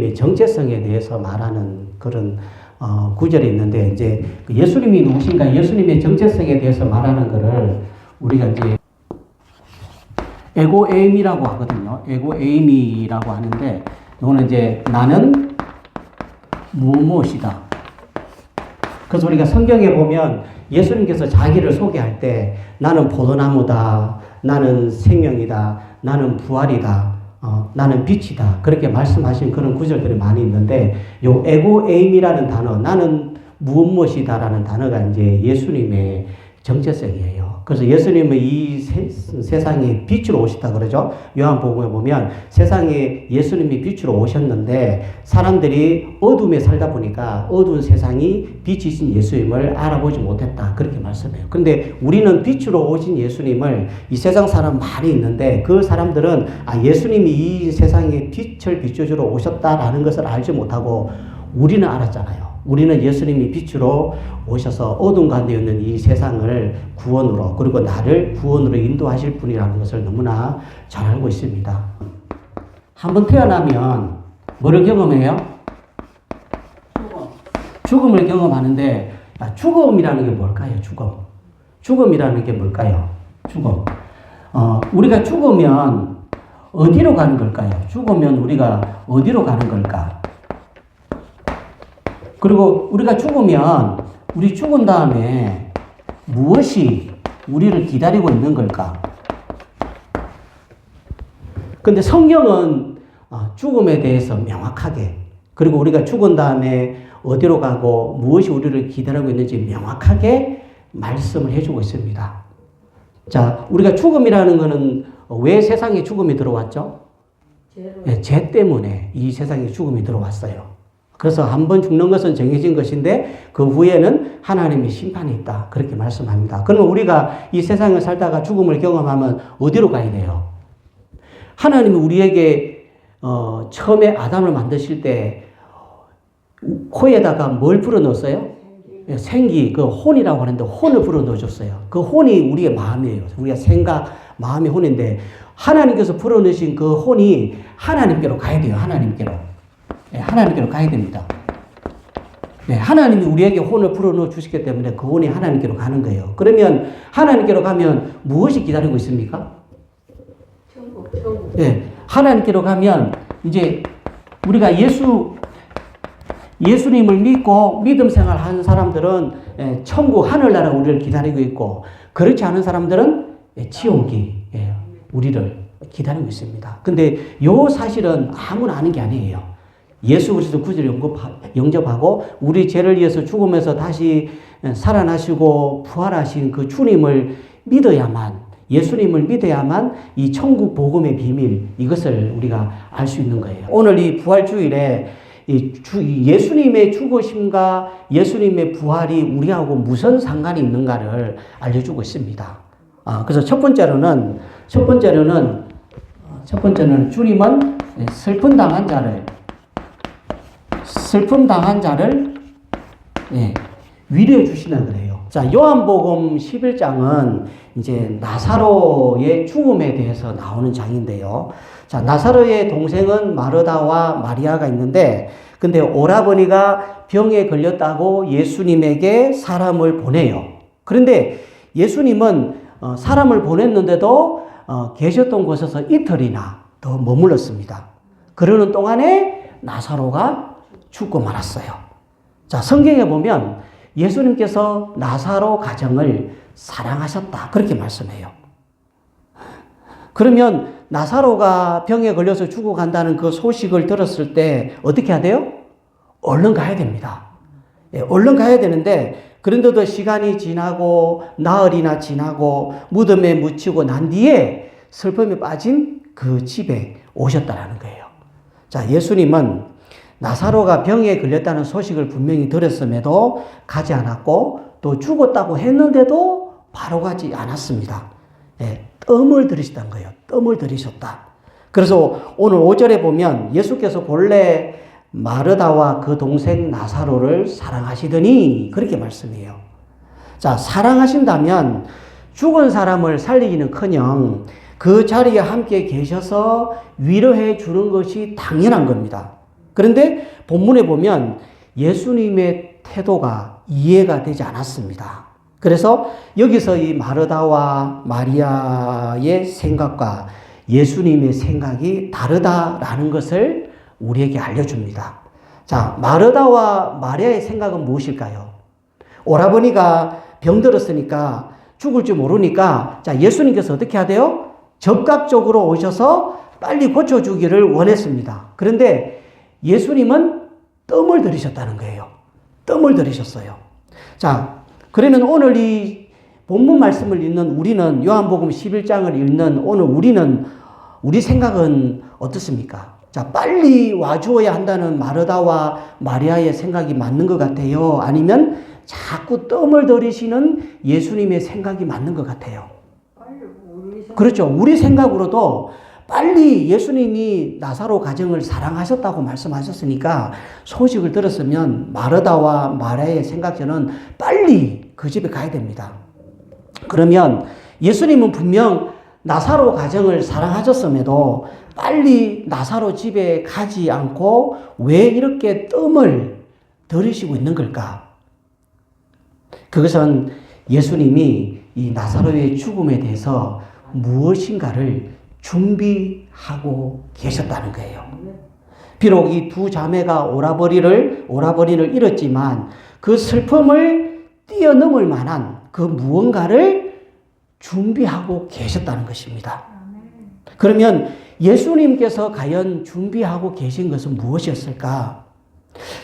예수님의 정체성에 대해서 말하는 그런 구절이 있는데, 이제 예수님이 누구신가, 예수님의 정체성에 대해서 말하는 것을 우리가 이제 에고에임이라고 하거든요. 에고에임이라고 하는데, 이거는 이제 나는 무엇이다. 그래서 우리가 성경에 보면 예수님께서 자기를 소개할 때 나는 포도나무다, 나는 생명이다, 나는 부활이다, 나는 빛이다, 그렇게 말씀하신 그런 구절들이 많이 있는데, 요 에고에임이라는 단어, 나는 무엇이다라는 단어가 이제 예수님의 정체성이에요. 그래서 예수님은 이 세상에 빛으로 오시다 그러죠. 요한복음에 보면 세상에 예수님이 빛으로 오셨는데 사람들이 어둠에 살다 보니까 어두운 세상이 빛이신 예수님을 알아보지 못했다, 그렇게 말씀해요. 근데 우리는 빛으로 오신 예수님을, 이 세상 사람 많이 있는데 그 사람들은 예수님이 이 세상에 빛을 비춰주러 오셨다라는 것을 알지 못하고 우리는 알았잖아요. 우리는 예수님이 빛으로 오셔서 어둠 가운데 있는 이 세상을 구원으로, 그리고 나를 구원으로 인도하실 분이라는 것을 너무나 잘 알고 있습니다. 한번 태어나면 뭐를 경험해요? 죽음을 경험하는데, 죽음이라는 게 뭘까요? 죽음이라는 게 뭘까요? 죽음. 우리가 죽으면 어디로 가는 걸까요? 죽으면 우리가 어디로 가는 걸까? 그리고 우리가 죽으면 우리 죽은 다음에 무엇이 우리를 기다리고 있는 걸까? 근데 성경은 죽음에 대해서 명확하게, 그리고 우리가 죽은 다음에 어디로 가고 무엇이 우리를 기다리고 있는지 명확하게 말씀을 해주고 있습니다. 자, 우리가 죽음이라는 것은 왜 세상에 죽음이 들어왔죠? 죄 때문에 이 세상에 죽음이 들어왔어요. 그래서 한 번 죽는 것은 정해진 것인데 그 후에는 하나님의 심판이 있다, 그렇게 말씀합니다. 그러면 우리가 이 세상을 살다가 죽음을 경험하면 어디로 가야 돼요? 하나님이 우리에게 처음에 아담을 만드실 때 코에다가 뭘 불어넣었어요? 생기, 그 혼이라고 하는데 혼을 불어넣어줬어요. 그 혼이 우리의 마음이에요. 우리가 생각, 마음이 혼인데 하나님께서 불어넣으신 그 혼이 하나님께로 가야 돼요. 하나님께로 가야 됩니다. 네, 하나님이 우리에게 혼을 불어넣어 주시기 때문에 그 혼이 하나님께로 가는 거예요. 그러면 하나님께로 가면 무엇이 기다리고 있습니까? 천국. 네, 하나님께로 가면 이제 우리가 예수님을 믿고 믿음 생활 하는 사람들은 천국 하늘나라 우리를 기다리고 있고, 그렇지 않은 사람들은 지옥이 우리를 기다리고 있습니다. 근데 요 사실은 아무나 아는 게 아니에요. 예수 그리스도 구주를 영접하고 우리 죄를 위해서 죽으면서 다시 살아나시고 부활하신 그 주님을 믿어야만, 예수님을 믿어야만 이 천국 복음의 비밀, 이것을 우리가 알 수 있는 거예요. 오늘 이 부활주일에 예수님의 죽으심과 예수님의 부활이 우리하고 무슨 상관이 있는가를 알려주고 있습니다. 그래서 첫 번째로는 주님은 슬픔 당한 자를 위로해 주시나 그래요. 자, 요한복음 11장은 이제 나사로의 죽음에 대해서 나오는 장인데요. 자, 나사로의 동생은 마르다와 마리아가 있는데, 근데 오라버니가 병에 걸렸다고 예수님에게 사람을 보내요. 그런데 예수님은 사람을 보냈는데도 계셨던 곳에서 이틀이나 더 머물렀습니다. 그러는 동안에 나사로가 죽고 말았어요. 자, 성경에 보면 예수님께서 나사로 가정을 사랑하셨다, 그렇게 말씀해요. 그러면 나사로가 병에 걸려서 죽어간다는 그 소식을 들었을 때 어떻게 해야 돼요? 얼른 가야 됩니다. 얼른 가야 되는데, 그런데도 시간이 지나고 나흘이나 지나고 무덤에 묻히고 난 뒤에 슬픔에 빠진 그 집에 오셨다라는 거예요. 자, 예수님은 나사로가 병에 걸렸다는 소식을 분명히 들었음에도 가지 않았고, 또 죽었다고 했는데도 바로 가지 않았습니다. 뜸을 들이셨다는 거예요. 뜸을 들이셨다. 그래서 오늘 5절에 보면 예수께서 본래 마르다와 그 동생 나사로를 사랑하시더니, 그렇게 말씀해요. 자, 사랑하신다면 죽은 사람을 살리기는커녕 그 자리에 함께 계셔서 위로해 주는 것이 당연한 겁니다. 그런데 본문에 보면 예수님의 태도가 이해가 되지 않았습니다. 그래서 여기서 이 마르다와 마리아의 생각과 예수님의 생각이 다르다라는 것을 우리에게 알려줍니다. 자, 마르다와 마리아의 생각은 무엇일까요? 오라버니가 병들었으니까 죽을 줄 모르니까 자, 예수님께서 어떻게 하대요? 적극적으로 오셔서 빨리 고쳐주기를 원했습니다. 그런데 예수님은 뜸을 들이셨다는 거예요. 뜸을 들이셨어요. 자, 그러면 오늘 이 본문 말씀을 읽는 우리는 요한복음 11장을 읽는 오늘 우리 생각은 어떻습니까? 자, 빨리 와주어야 한다는 마르다와 마리아의 생각이 맞는 것 같아요? 아니면 자꾸 뜸을 들이시는 예수님의 생각이 맞는 것 같아요? 그렇죠. 우리 생각으로도 빨리 예수님이 나사로 가정을 사랑하셨다고 말씀하셨으니까 소식을 들었으면 마르다와 마리아의 생각처럼 빨리 그 집에 가야 됩니다. 그러면 예수님은 분명 나사로 가정을 사랑하셨음에도 빨리 나사로 집에 가지 않고 왜 이렇게 뜸을 들이시고 있는 걸까? 그것은 예수님이 이 나사로의 죽음에 대해서 무엇인가를 준비하고 계셨다는 거예요. 비록 이 두 자매가 오라버니를 잃었지만 그 슬픔을 뛰어넘을 만한 그 무언가를 준비하고 계셨다는 것입니다. 그러면 예수님께서 과연 준비하고 계신 것은 무엇이었을까?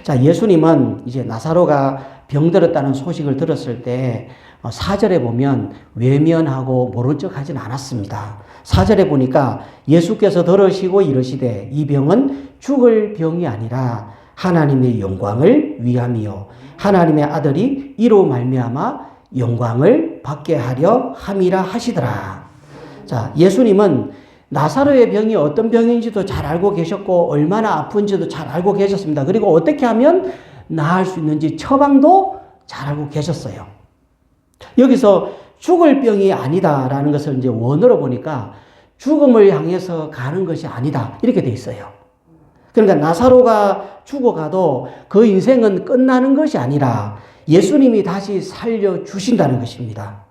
자, 예수님은 이제 나사로가 병들었다는 소식을 들었을 때 4절에 보면 외면하고 모른 척 하진 않았습니다. 4절에 보니까 예수께서 들으시고 이르시되 이 병은 죽을 병이 아니라 하나님의 영광을 위함이요 하나님의 아들이 이로 말미암아 영광을 받게 하려 함이라 하시더라. 자, 예수님은 나사로의 병이 어떤 병인지도 잘 알고 계셨고 얼마나 아픈지도 잘 알고 계셨습니다. 그리고 어떻게 하면 나을 수 있는지 처방도 잘 알고 계셨어요. 여기서 죽을 병이 아니다라는 것을 이제 원어로 보니까 죽음을 향해서 가는 것이 아니다 이렇게 돼 있어요. 그러니까 나사로가 죽어가도 그 인생은 끝나는 것이 아니라 예수님이 다시 살려주신다는 것입니다.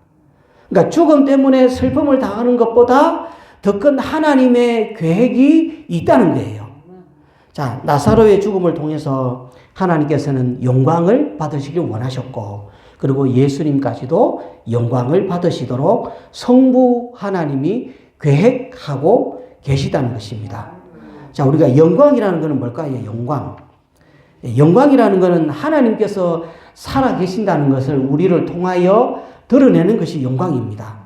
그러니까 죽음 때문에 슬픔을 당하는 것보다 더 큰 하나님의 계획이 있다는 거예요. 자, 나사로의 죽음을 통해서 하나님께서는 영광을 받으시길 원하셨고 그리고 예수님까지도 영광을 받으시도록 성부 하나님이 계획하고 계시다는 것입니다. 자, 우리가 영광이라는 것은 뭘까요? 영광. 영광이라는 것은 하나님께서 살아 계신다는 것을 우리를 통하여 드러내는 것이 영광입니다.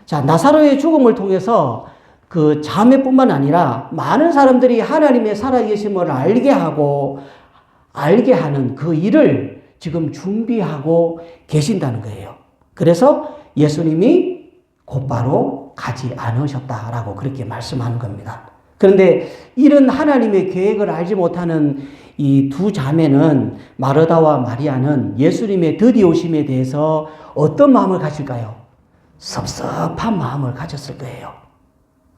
자, 나사로의 죽음을 통해서 그 자매뿐만 아니라 많은 사람들이 하나님의 살아계심을 알게 하는 그 일을 지금 준비하고 계신다는 거예요. 그래서 예수님이 곧바로 가지 않으셨다라고 그렇게 말씀하는 겁니다. 그런데 이런 하나님의 계획을 알지 못하는 이 두 자매는 마르다와 마리아는 예수님의 드디어 오심에 대해서 어떤 마음을 가질까요? 섭섭한 마음을 가졌을 거예요.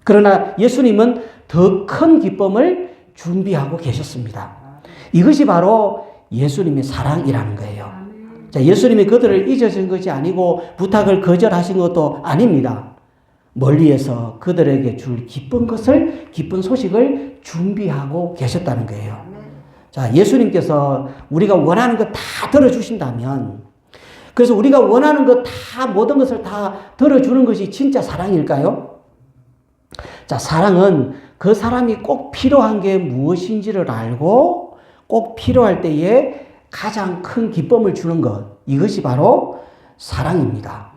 그러나 예수님은 더 큰 기쁨을 준비하고 계셨습니다. 이것이 바로 예수님의 사랑이라는 거예요. 자, 예수님이 그들을 잊으신 것이 아니고 부탁을 거절하신 것도 아닙니다. 멀리에서 그들에게 줄 기쁜 소식을 준비하고 계셨다는 거예요. 자, 예수님께서 우리가 원하는 것 다 들어주신다면, 그래서 우리가 원하는 것 다, 모든 것을 다 들어주는 것이 진짜 사랑일까요? 자, 사랑은 그 사람이 꼭 필요한 게 무엇인지를 알고 꼭 필요할 때에 가장 큰 기쁨을 주는 것, 이것이 바로 사랑입니다.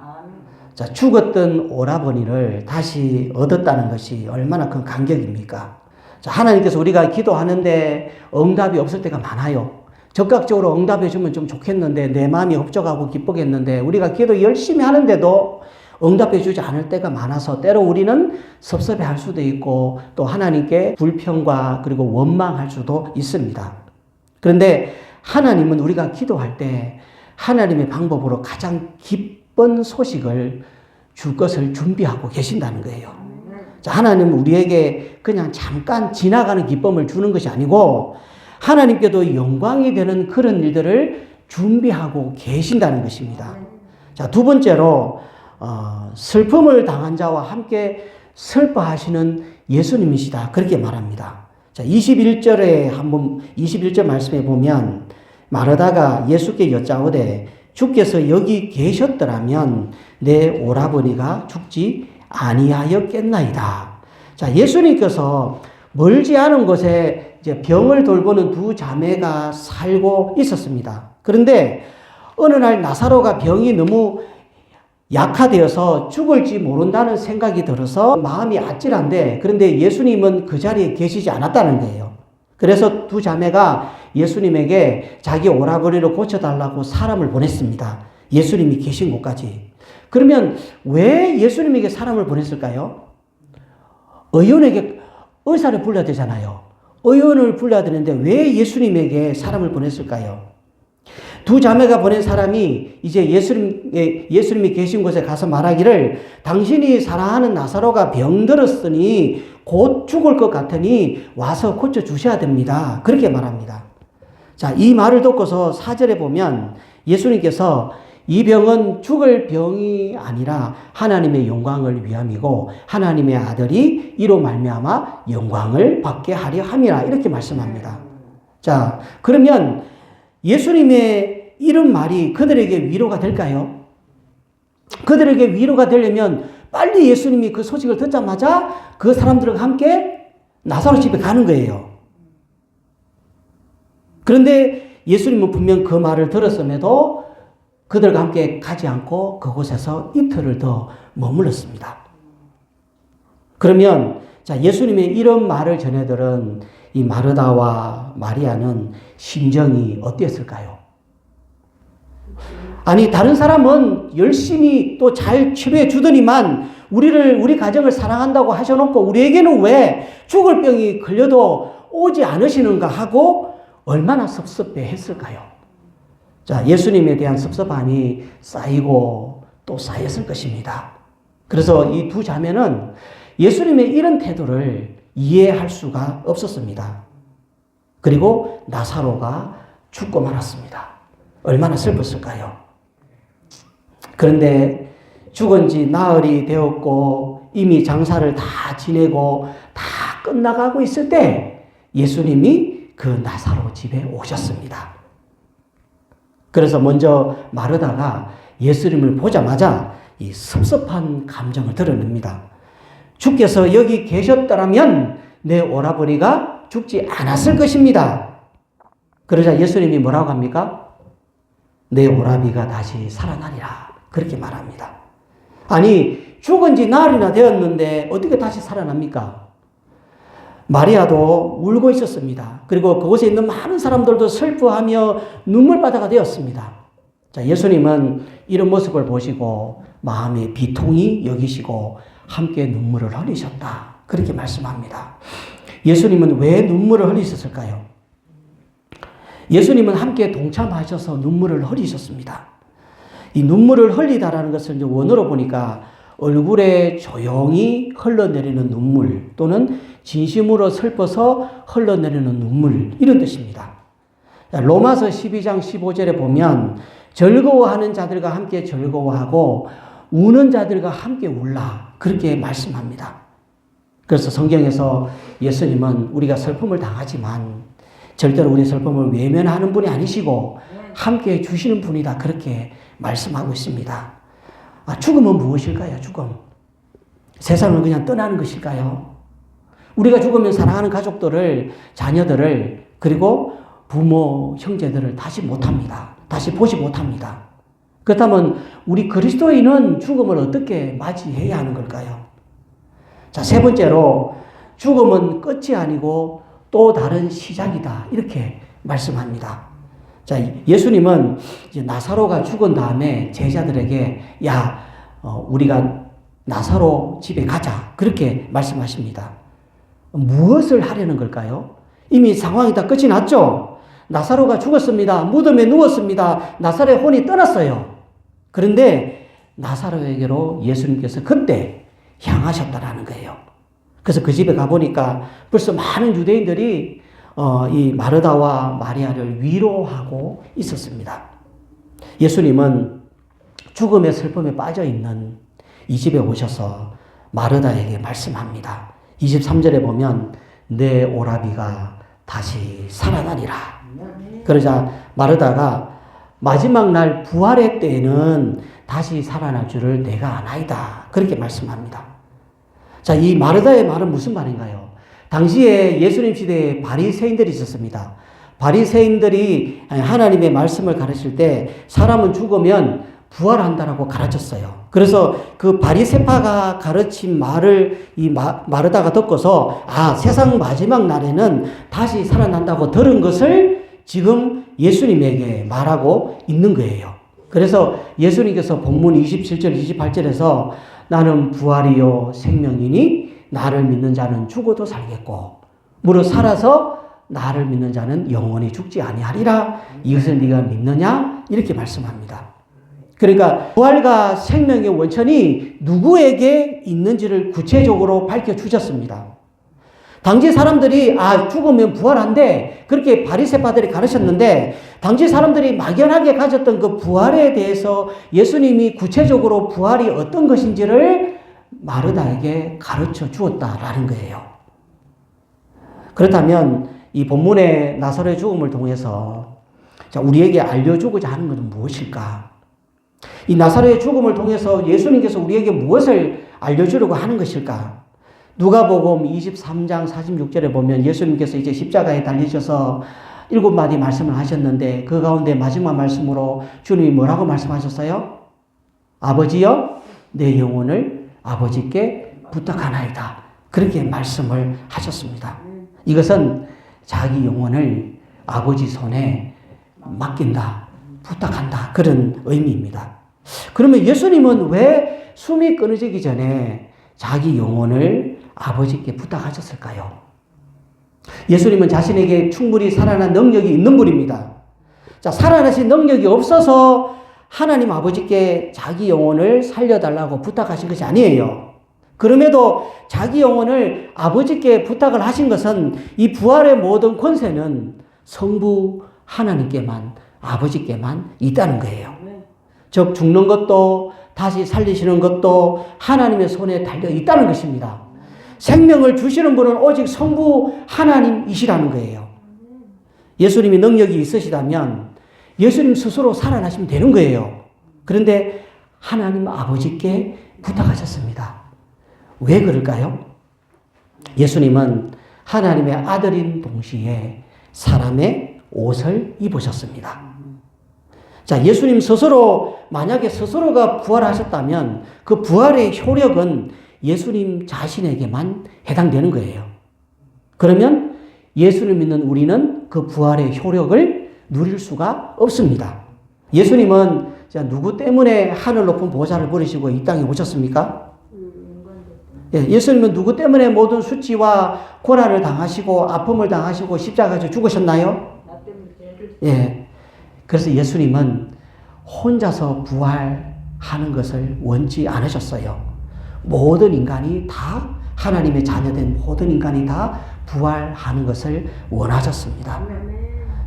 자, 죽었던 오라버니를 다시 얻었다는 것이 얼마나 큰 감격입니까? 자, 하나님께서 우리가 기도하는데 응답이 없을 때가 많아요. 적극적으로 응답해 주면 좀 좋겠는데, 내 마음이 흡족하고 기쁘겠는데, 우리가 기도 열심히 하는데도 응답해 주지 않을 때가 많아서 때로 우리는 섭섭해 할 수도 있고 또 하나님께 불평과 그리고 원망할 수도 있습니다. 그런데 하나님은 우리가 기도할 때 하나님의 방법으로 가장 기쁜 소식을 줄 것을 준비하고 계신다는 거예요. 자, 하나님은 우리에게 그냥 잠깐 지나가는 기쁨을 주는 것이 아니고 하나님께도 영광이 되는 그런 일들을 준비하고 계신다는 것입니다. 자, 두 번째로 슬픔을 당한 자와 함께 슬퍼하시는 예수님이시다. 그렇게 말합니다. 자, 21절 말씀에 보면 마르다가 예수께 여짜오되 주께서 여기 계셨더라면 내 오라버니가 죽지 아니하였겠나이다. 자, 예수님께서 멀지 않은 곳에 이제 병을 돌보는 두 자매가 살고 있었습니다. 그런데 어느 날 나사로가 병이 너무 약화되어서 죽을지 모른다는 생각이 들어서 마음이 아찔한데, 그런데 예수님은 그 자리에 계시지 않았다는 거예요. 그래서 두 자매가 예수님에게 자기 오라버니를 고쳐달라고 사람을 보냈습니다. 예수님이 계신 곳까지. 그러면 왜 예수님에게 사람을 보냈을까요? 의원에게 의사를 불러야 되잖아요. 의원을 불러야 되는데 왜 예수님에게 사람을 보냈을까요? 두 자매가 보낸 사람이 이제 예수님이 계신 곳에 가서 말하기를 당신이 사랑하는 나사로가 병들었으니 곧 죽을 것 같으니 와서 고쳐주셔야 됩니다. 그렇게 말합니다. 자, 이 말을 듣고서 4절에 보면 예수님께서 이 병은 죽을 병이 아니라 하나님의 영광을 위함이고 하나님의 아들이 이로 말미암아 영광을 받게 하려 함이라 이렇게 말씀합니다. 자, 그러면 예수님의 이런 말이 그들에게 위로가 될까요? 그들에게 위로가 되려면 빨리 예수님이 그 소식을 듣자마자 그 사람들과 함께 나사로 집에 가는 거예요. 그런데 예수님은 분명 그 말을 들었음에도 그들과 함께 가지 않고 그곳에서 이틀을 더 머물렀습니다. 그러면 자, 예수님의 이런 말을 전해들은 이 마르다와 마리아는 심정이 어땠을까요? 아니, 다른 사람은 열심히 또 잘 치료해 주더니만 우리 가정을 사랑한다고 하셔놓고 우리에게는 왜 죽을 병이 걸려도 오지 않으시는가 하고 얼마나 섭섭해 했을까요? 자, 예수님에 대한 섭섭함이 쌓이고 또 쌓였을 것입니다. 그래서 이 두 자매는 예수님의 이런 태도를 이해할 수가 없었습니다. 그리고 나사로가 죽고 말았습니다. 얼마나 슬펐을까요? 그런데 죽은 지 나흘이 되었고 이미 장사를 다 지내고 다 끝나가고 있을 때 예수님이 그 나사로 집에 오셨습니다. 그래서 먼저 마르다가 예수님을 보자마자 이 섭섭한 감정을 드러냅니다. 주께서 여기 계셨더라면 내 오라버니가 죽지 않았을 것입니다. 그러자 예수님이 뭐라고 합니까? 내 오라비가 다시 살아나리라. 그렇게 말합니다. 아니, 죽은 지 나흘이나 되었는데 어떻게 다시 살아납니까? 마리아도 울고 있었습니다. 그리고 그곳에 있는 많은 사람들도 슬퍼하며 눈물바다가 되었습니다. 자, 예수님은 이런 모습을 보시고 마음에 비통히 여기시고 함께 눈물을 흘리셨다. 그렇게 말씀합니다. 예수님은 왜 눈물을 흘리셨을까요? 예수님은 함께 동참하셔서 눈물을 흘리셨습니다. 이 눈물을 흘리다라는 것을 이제 원어로 보니까 얼굴에 조용히 흘러내리는 눈물 또는 진심으로 슬퍼서 흘러내리는 눈물 이런 뜻입니다. 로마서 12장 15절에 보면 즐거워하는 자들과 함께 즐거워하고 우는 자들과 함께 울라 그렇게 말씀합니다. 그래서 성경에서 예수님은 우리가 슬픔을 당하지만 절대로 우리 슬픔을 외면하는 분이 아니시고 함께 주시는 분이다 그렇게 말씀하고 있습니다. 죽음은 무엇일까요? 죽음. 세상을 그냥 떠나는 것일까요? 우리가 죽으면 사랑하는 가족들을, 자녀들을, 그리고 부모, 형제들을 다시 못합니다. 다시 보지 못합니다. 그렇다면 우리 그리스도인은 죽음을 어떻게 맞이해야 하는 걸까요? 자, 세 번째로 죽음은 끝이 아니고 또 다른 시작이다. 이렇게 말씀합니다. 자, 예수님은 이제 나사로가 죽은 다음에 제자들에게 우리가 나사로 집에 가자. 그렇게 말씀하십니다. 무엇을 하려는 걸까요? 이미 상황이 다 끝이 났죠? 나사로가 죽었습니다. 무덤에 누웠습니다. 나사로의 혼이 떠났어요. 그런데 나사로에게로 예수님께서 그때 향하셨다라는 거예요. 그래서 그 집에 가보니까 벌써 많은 유대인들이 이 마르다와 마리아를 위로하고 있었습니다. 예수님은 죽음의 슬픔에 빠져 있는 이 집에 오셔서 마르다에게 말씀합니다. 23절에 보면 내 오라비가 다시 살아나리라. 그러자 마르다가 마지막 날 부활의 때에는 다시 살아날 줄을 내가 아나이다. 그렇게 말씀합니다. 자, 이 마르다의 말은 무슨 말인가요? 당시에 예수님 시대에 바리새인들이 있었습니다. 바리새인들이 하나님의 말씀을 가르칠 때 사람은 죽으면 부활한다라고 가르쳤어요. 그래서 그 바리새파가 가르친 말을 이 마르다가 듣고서 세상 마지막 날에는 다시 살아난다고 들은 것을 지금 예수님에게 말하고 있는 거예요. 그래서 예수님께서 본문 27절, 28절에서 나는 부활이요 생명이니 나를 믿는 자는 죽어도 살겠고 무릇 살아서 나를 믿는 자는 영원히 죽지 아니하리라. 이것을 네가 믿느냐? 이렇게 말씀합니다. 그러니까 부활과 생명의 원천이 누구에게 있는지를 구체적으로 밝혀주셨습니다. 당시 사람들이 죽으면 부활한대 그렇게 바리새파들이 가르쳤는데 당시 사람들이 막연하게 가졌던 그 부활에 대해서 예수님이 구체적으로 부활이 어떤 것인지를 마르다에게 가르쳐 주었다라는 거예요. 그렇다면 이 본문의 나사로의 죽음을 통해서 우리에게 알려주고자 하는 것은 무엇일까? 이 나사로의 죽음을 통해서 예수님께서 우리에게 무엇을 알려주려고 하는 것일까? 누가복음 23장 46절에 보면 예수님께서 이제 십자가에 달리셔서 7마디 말씀을 하셨는데 그 가운데 마지막 말씀으로 주님이 뭐라고 말씀하셨어요? 아버지여 내 영혼을 아버지께 부탁하나이다. 그렇게 말씀을 하셨습니다. 이것은 자기 영혼을 아버지 손에 맡긴다, 부탁한다 그런 의미입니다. 그러면 예수님은 왜 숨이 끊어지기 전에 자기 영혼을 아버지께 부탁하셨을까요? 예수님은 자신에게 충분히 살아난 능력이 있는 분입니다. 자, 살아나신 능력이 없어서 하나님 아버지께 자기 영혼을 살려달라고 부탁하신 것이 아니에요. 그럼에도 자기 영혼을 아버지께 부탁을 하신 것은 이 부활의 모든 권세는 성부 하나님께만, 아버지께만 있다는 거예요. 즉 죽는 것도 다시 살리시는 것도 하나님의 손에 달려 있다는 것입니다. 생명을 주시는 분은 오직 성부 하나님이시라는 거예요. 예수님이 능력이 있으시다면 예수님 스스로 살아나시면 되는 거예요. 그런데 하나님 아버지께 부탁하셨습니다. 왜 그럴까요? 예수님은 하나님의 아들인 동시에 사람의 옷을 입으셨습니다. 자, 예수님 스스로 만약에 스스로가 부활하셨다면 그 부활의 효력은 예수님 자신에게만 해당되는 거예요. 그러면 예수를 믿는 우리는 그 부활의 효력을 누릴 수가 없습니다. 예수님은 누구 때문에 하늘 높은 보좌를 버리시고 이 땅에 오셨습니까? 예수님은 누구 때문에 모든 수치와 고난을 당하시고 아픔을 당하시고 십자가에서 죽으셨나요? 예. 그래서 예수님은 혼자서 부활하는 것을 원치 않으셨어요. 모든 인간이 다 하나님의 자녀된 모든 인간이 다 부활하는 것을 원하셨습니다.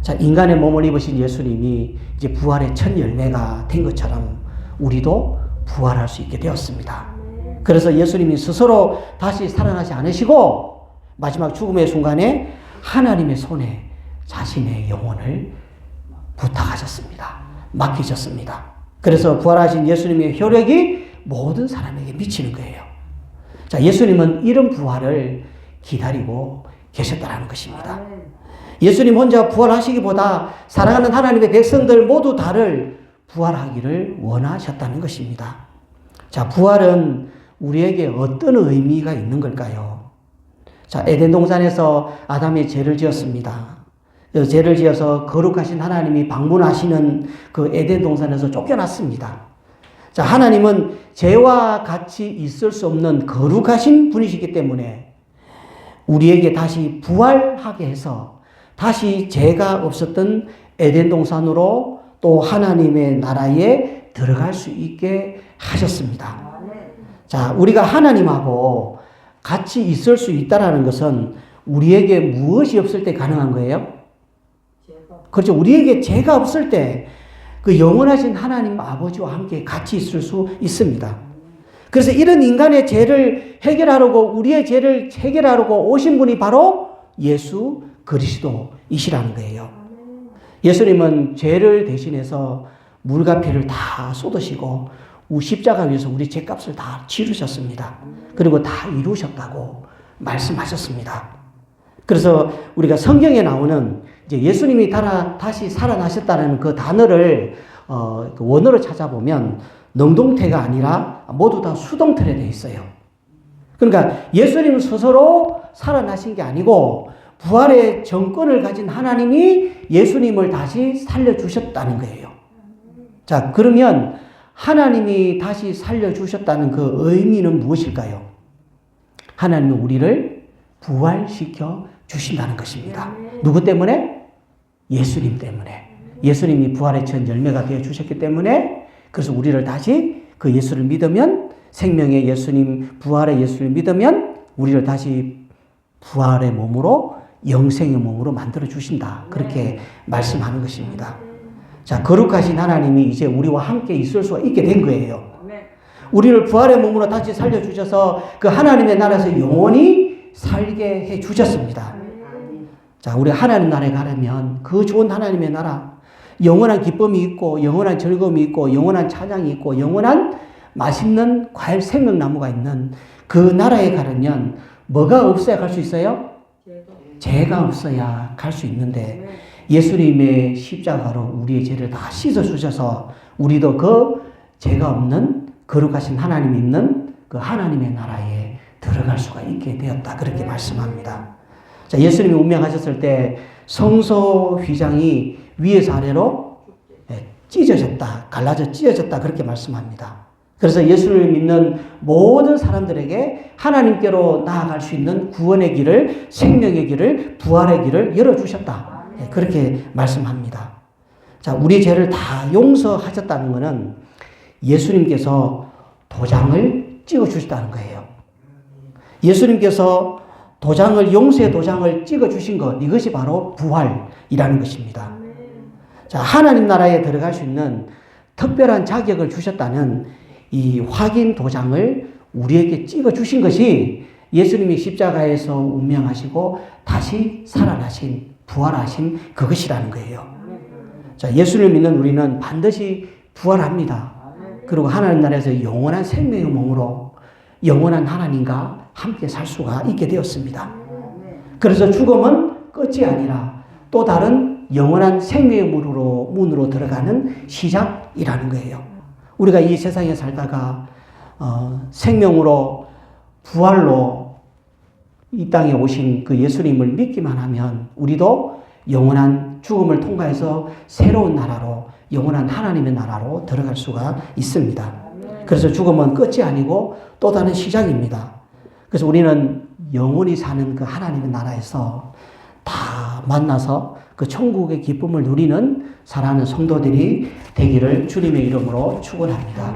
자, 인간의 몸을 입으신 예수님이 이제 부활의 첫 열매가 된 것처럼 우리도 부활할 수 있게 되었습니다. 그래서 예수님이 스스로 다시 살아나지 않으시고 마지막 죽음의 순간에 하나님의 손에 자신의 영혼을 부탁하셨습니다. 맡기셨습니다. 그래서 부활하신 예수님의 효력이 모든 사람에게 미치는 거예요. 자, 예수님은 이런 부활을 기다리고 계셨다는 것입니다. 예수님 혼자 부활하시기보다 사랑하는 하나님의 백성들 모두 다를 부활하기를 원하셨다는 것입니다. 자, 부활은 우리에게 어떤 의미가 있는 걸까요? 자, 에덴 동산에서 아담이 죄를 지었습니다. 죄를 지어서 거룩하신 하나님이 방문하시는 그 에덴 동산에서 쫓겨났습니다. 자, 하나님은 죄와 같이 있을 수 없는 거룩하신 분이시기 때문에 우리에게 다시 부활하게 해서 다시 죄가 없었던 에덴 동산으로 또 하나님의 나라에 들어갈 수 있게 하셨습니다. 자, 우리가 하나님하고 같이 있을 수 있다는 것은 우리에게 무엇이 없을 때 가능한 거예요? 그렇죠. 우리에게 죄가 없을 때 그 영원하신 하나님 아버지와 함께 같이 있을 수 있습니다. 그래서 이런 인간의 죄를 해결하려고, 우리의 죄를 해결하려고 오신 분이 바로 예수 그리스도이시라는 거예요. 예수님은 죄를 대신해서 물과 피를 다 쏟으시고 십자가 위에서 우리 죄값을 다 치르셨습니다. 그리고 다 이루셨다고 말씀하셨습니다. 그래서 우리가 성경에 나오는 이제 예수님이 다시 살아나셨다는 그 단어를 그 원어로 찾아보면 능동태가 아니라 모두 다 수동태로 되어 있어요. 그러니까 예수님 스스로 살아나신 게 아니고 부활의 정권을 가진 하나님이 예수님을 다시 살려주셨다는 거예요. 자, 그러면 하나님이 다시 살려주셨다는 그 의미는 무엇일까요? 하나님은 우리를 부활시켜 주신다는 것입니다. 누구 때문에? 예수님 때문에. 예수님이 부활의 첫 열매가 되어 주셨기 때문에, 그래서 우리를 다시 그 예수를 믿으면, 생명의 예수님, 부활의 예수를 믿으면 우리를 다시 부활의 몸으로, 영생의 몸으로 만들어 주신다. 그렇게 말씀하는 것입니다. 자, 거룩하신 하나님이 이제 우리와 함께 있을 수가 있게 된 거예요. 우리를 부활의 몸으로 다시 살려주셔서 그 하나님의 나라에서 영원히 살게 해 주셨습니다. 자, 우리 하나님 나라에 가려면 그 좋은 하나님의 나라, 영원한 기쁨이 있고, 영원한 즐거움이 있고, 영원한 찬양이 있고, 영원한 맛있는 과일 생명나무가 있는 그 나라에 가려면 뭐가 없어야 갈 수 있어요? 죄가 없어야 갈 수 있는데, 예수님의 십자가로 우리의 죄를 다 씻어주셔서 우리도 그 죄가 없는 거룩하신 하나님이 있는 그 하나님의 나라에 들어갈 수가 있게 되었다. 그렇게 말씀합니다. 자, 예수님이 운명하셨을 때 성소 휘장이 위에서 아래로 찢어졌다. 갈라져 찢어졌다. 그렇게 말씀합니다. 그래서 예수를 믿는 모든 사람들에게 하나님께로 나아갈 수 있는 구원의 길을, 생명의 길을, 부활의 길을 열어주셨다. 그렇게 말씀합니다. 자, 우리 죄를 다 용서하셨다는 것은 예수님께서 도장을 찍어주셨다는 거예요. 예수님께서 도장을, 용서의 도장을 찍어주신 것, 이것이 바로 부활이라는 것입니다. 자, 하나님 나라에 들어갈 수 있는 특별한 자격을 주셨다는 이 확인 도장을 우리에게 찍어주신 것이 예수님이 십자가에서 운명하시고 다시 살아나신, 부활하신 그것이라는 거예요. 자, 예수를 믿는 우리는 반드시 부활합니다. 그리고 하나님 나라에서 영원한 생명의 몸으로 영원한 하나님과 함께 살 수가 있게 되었습니다. 그래서 죽음은 끝이 아니라 또 다른 영원한 생명의 문으로 들어가는 시작이라는 거예요. 우리가 이 세상에 살다가 생명으로 부활로 이 땅에 오신 그 예수님을 믿기만 하면 우리도 영원한 죽음을 통과해서 새로운 나라로, 영원한 하나님의 나라로 들어갈 수가 있습니다. 그래서 죽음은 끝이 아니고 또 다른 시작입니다. 그래서 우리는 영원히 사는 그 하나님의 나라에서 다 만나서 그 천국의 기쁨을 누리는 사랑하는 성도들이 되기를 주님의 이름으로 축원합니다.